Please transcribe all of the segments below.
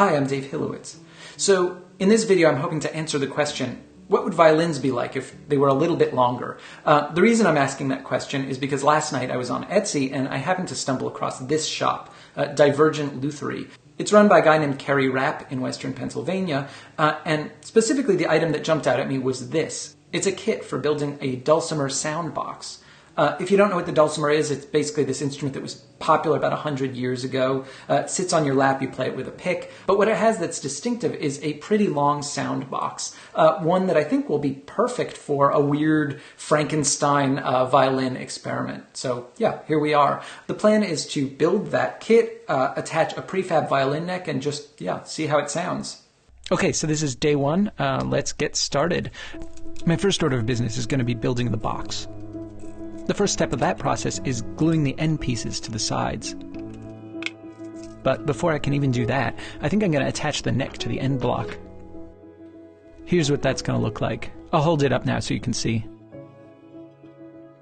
Hi, I'm Dave Hilowitz. So, in this video I'm hoping to answer the question, what would violins be like if they were a little bit longer? The reason I'm asking that question is because last night I was on Etsy and I happened to stumble across this shop, Divergent Luthery. It's run by a guy named Kerry Rapp in Western Pennsylvania, and specifically the item that jumped out at me was this. It's a kit for building a dulcimer sound box. If you don't know what the dulcimer is, it's basically this instrument that was popular about 100 years ago. It sits on your lap, you play it with a pick. But what it has that's distinctive is a pretty long sound box, one that I think will be perfect for a weird Frankenstein violin experiment. So yeah, here we are. The plan is to build that kit, attach a prefab violin neck, and just, see how it sounds. Okay, so this is day one. Let's get started. My first order of business is going to be building the box. The first step of that process is gluing the end pieces to the sides. But before I can even do that, I think I'm going to attach the neck to the end block. Here's what that's going to look like. I'll hold it up now so you can see.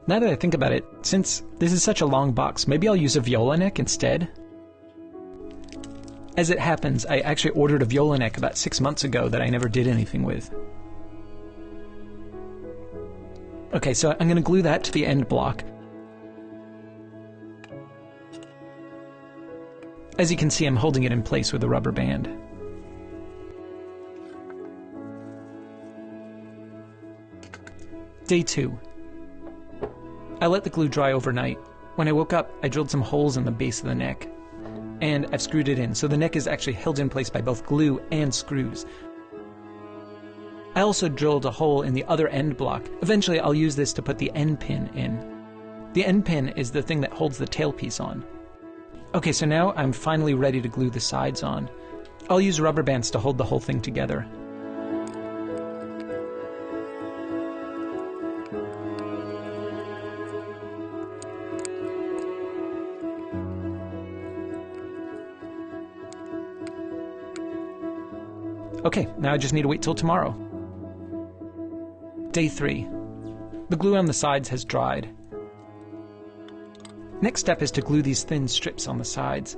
Now that I think about it, since this is such a long box, maybe I'll use a viola neck instead. As it happens, I actually ordered a viola neck about 6 months ago that I never did anything with. Okay, so I'm going to glue that to the end block. As you can see, I'm holding it in place with a rubber band. Day 2. I let the glue dry overnight. When I woke up, I drilled some holes in the base of the neck. And I've screwed it in, so the neck is actually held in place by both glue and screws. I also drilled a hole in the other end block. Eventually I'll use this to put the end pin in. The end pin is the thing that holds the tailpiece on. Okay, so now I'm finally ready to glue the sides on. I'll use rubber bands to hold the whole thing together. Okay, now I just need to wait till tomorrow. Day 3. The glue on the sides has dried. Next step is to glue these thin strips on the sides.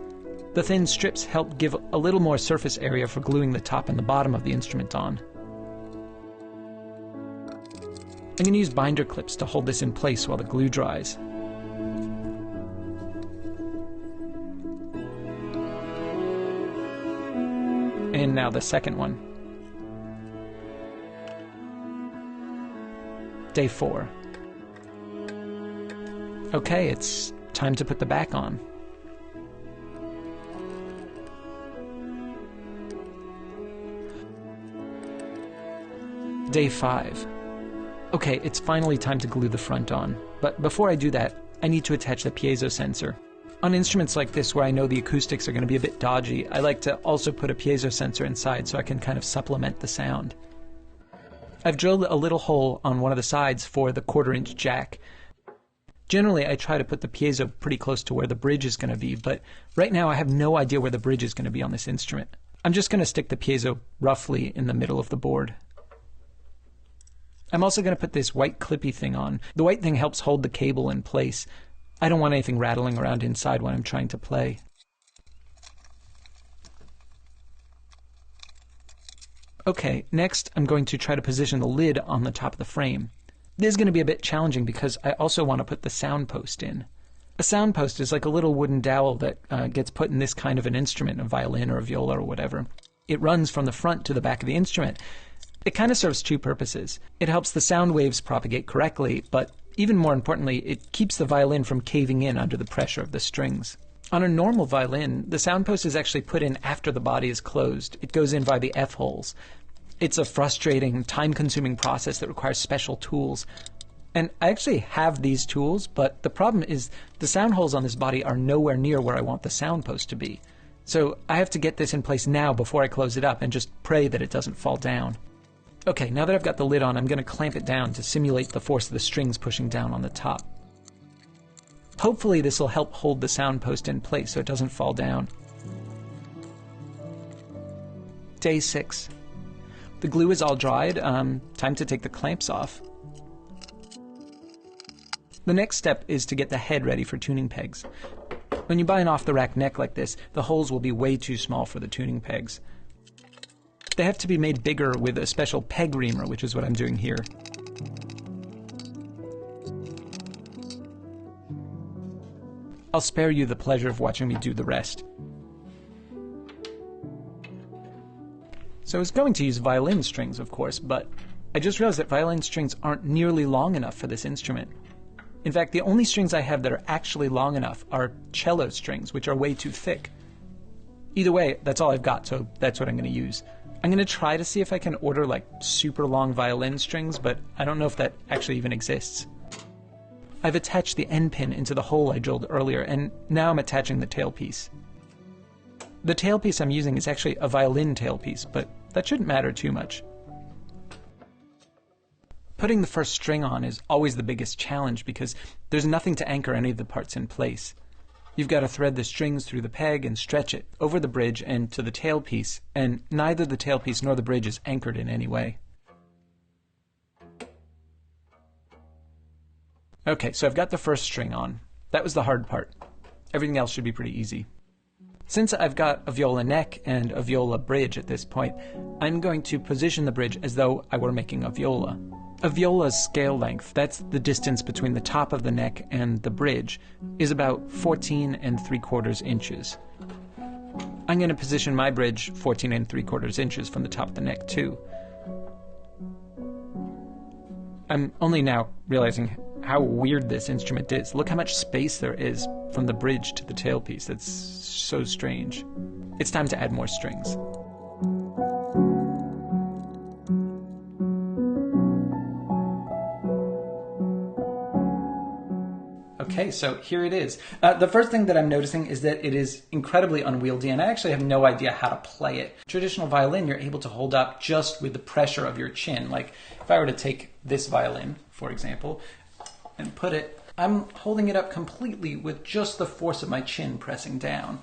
The thin strips help give a little more surface area for gluing the top and the bottom of the instrument on. I'm going to use binder clips to hold this in place while the glue dries. And now the second one. Day 4. Okay, it's time to put the back on. Day 5. Okay, it's finally time to glue the front on. But before I do that, I need to attach the piezo sensor. On instruments like this where I know the acoustics are going to be a bit dodgy, I like to also put a piezo sensor inside so I can kind of supplement the sound. I've drilled a little hole on one of the sides for the 1/4-inch jack. Generally, I try to put the piezo pretty close to where the bridge is going to be, but right now I have no idea where the bridge is going to be on this instrument. I'm just going to stick the piezo roughly in the middle of the board. I'm also going to put this white clippy thing on. The white thing helps hold the cable in place. I don't want anything rattling around inside when I'm trying to play. Okay, next I'm going to try to position the lid on the top of the frame. This is going to be a bit challenging because I also want to put the sound post in. A sound post is like a little wooden dowel that gets put in this kind of an instrument, a violin or a viola or whatever. It runs from the front to the back of the instrument. It kind of serves two purposes. It helps the sound waves propagate correctly, but even more importantly, it keeps the violin from caving in under the pressure of the strings. On a normal violin, the sound post is actually put in after the body is closed. It goes in via the F-holes. It's a frustrating, time-consuming process that requires special tools. And I actually have these tools, but the problem is the sound holes on this body are nowhere near where I want the sound post to be. So I have to get this in place now before I close it up and just pray that it doesn't fall down. Okay, now that I've got the lid on, I'm going to clamp it down to simulate the force of the strings pushing down on the top. Hopefully this will help hold the sound post in place so it doesn't fall down. Day 6. The glue is all dried. Time to take the clamps off. The next step is to get the head ready for tuning pegs. When you buy an off-the-rack neck like this, the holes will be way too small for the tuning pegs. They have to be made bigger with a special peg reamer, which is what I'm doing here. I'll spare you the pleasure of watching me do the rest. So I was going to use violin strings, of course, but I just realized that violin strings aren't nearly long enough for this instrument. In fact, the only strings I have that are actually long enough are cello strings, which are way too thick. Either way, that's all I've got, so that's what I'm going to use. I'm going to try to see if I can order like super long violin strings, but I don't know if that actually even exists. I've attached the end pin into the hole I drilled earlier, and now I'm attaching the tailpiece. The tailpiece I'm using is actually a violin tailpiece, but that shouldn't matter too much. Putting the first string on is always the biggest challenge because there's nothing to anchor any of the parts in place. You've got to thread the strings through the peg and stretch it over the bridge and to the tailpiece, and neither the tailpiece nor the bridge is anchored in any way. Okay, so I've got the first string on. That was the hard part. Everything else should be pretty easy. Since I've got a viola neck and a viola bridge at this point, I'm going to position the bridge as though I were making a viola. A viola's scale length, that's the distance between the top of the neck and the bridge, is about 14 3/4 inches. I'm going to position my bridge 14 3/4 inches from the top of the neck too. I'm only now realizing how weird this instrument is. Look how much space there is from the bridge to the tailpiece. That's so strange. It's time to add more strings. Okay, so here it is. The first thing that I'm noticing is that it is incredibly unwieldy, and I actually have no idea how to play it. Traditional violin, you're able to hold up just with the pressure of your chin. Like, if I were to take this violin, for example, and put it, I'm holding it up completely with just the force of my chin pressing down.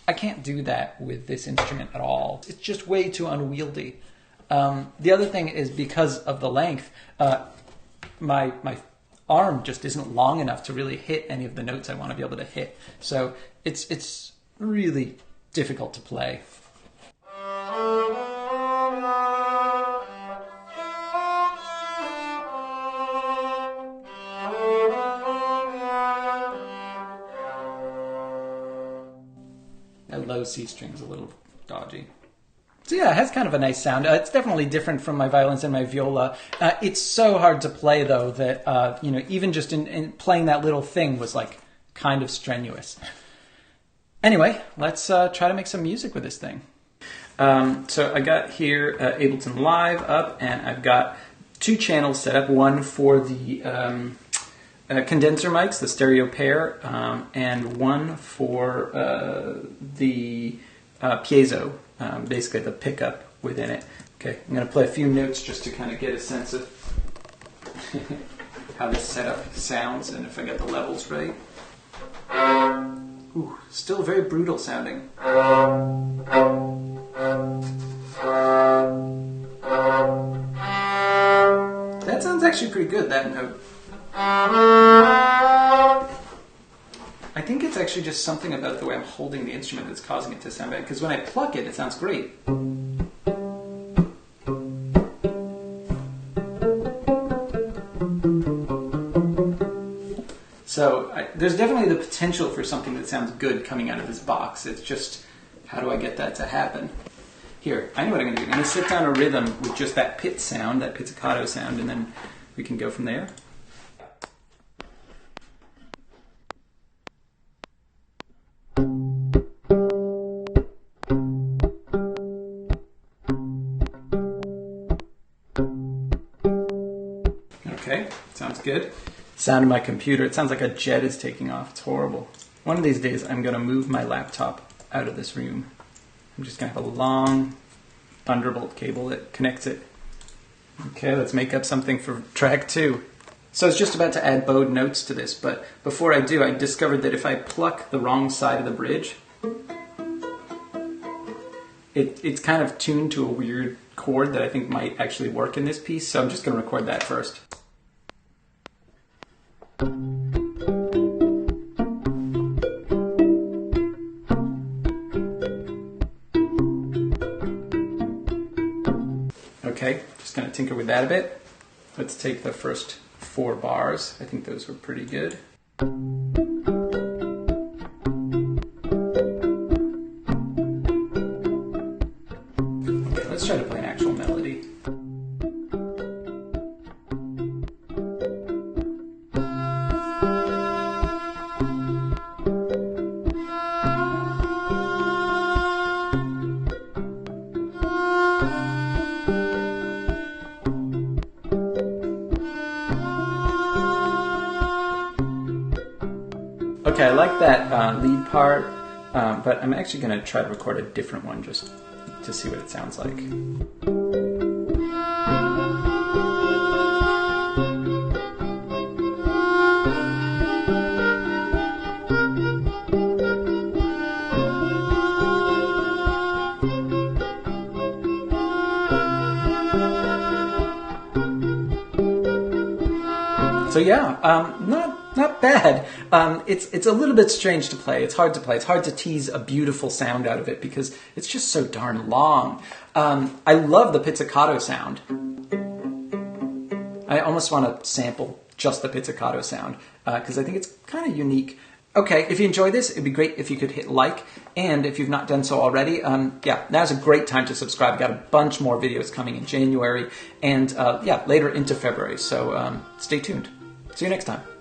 I can't do that with this instrument at all. It's just way too unwieldy. The other thing is because of the length, my arm just isn't long enough to really hit any of the notes I want to be able to hit. So it's really difficult to play. That low C string's a little dodgy. So yeah, it has kind of a nice sound. It's definitely different from my violins and my viola. It's so hard to play though that even just in playing that little thing was like kind of strenuous. Anyway, let's try to make some music with this thing. So I got here Ableton Live up, and I've got two channels set up. One for the condenser mics, the stereo pair, and one for the piezo. Basically the pickup within it. Okay, I'm going to play a few notes just to kind of get a sense of how this setup sounds and if I get the levels right. Ooh, still very brutal sounding. That sounds actually pretty good, that note. I think it's actually just something about the way I'm holding the instrument that's causing it to sound bad, because when I pluck it, it sounds great. So there's definitely the potential for something that sounds good coming out of this box. It's just, how do I get that to happen? Here, I know what I'm going to do. I'm going to sit down a rhythm with just that pit sound, that pizzicato sound, and then we can go from there. Okay, sounds good. Sound of my computer, it sounds like a jet is taking off. It's horrible. One of these days I'm going to move my laptop out of this room. I'm just going to have a long Thunderbolt cable that connects it. Okay, let's make up something for track 2. So I was just about to add bowed notes to this, but before I do, I discovered that if I pluck the wrong side of the bridge, it's kind of tuned to a weird chord that I think might actually work in this piece, so I'm just going to record that first. Okay, just going to tinker with that a bit. Let's take the first 4 bars. I think those were pretty good. Okay, let's try to play an actual melody. Okay, I like that lead part, but I'm actually going to try to record a different one just to see what it sounds like. So yeah, not bad. It's a little bit strange to play. It's hard to play. It's hard to tease a beautiful sound out of it because it's just so darn long. I love the pizzicato sound. I almost want to sample just the pizzicato sound because I think it's kind of unique. Okay, if you enjoyed this, it'd be great if you could hit like, and if you've not done so already, yeah, now's a great time to subscribe. I've got a bunch more videos coming in January and yeah, later into February. So stay tuned. See you next time.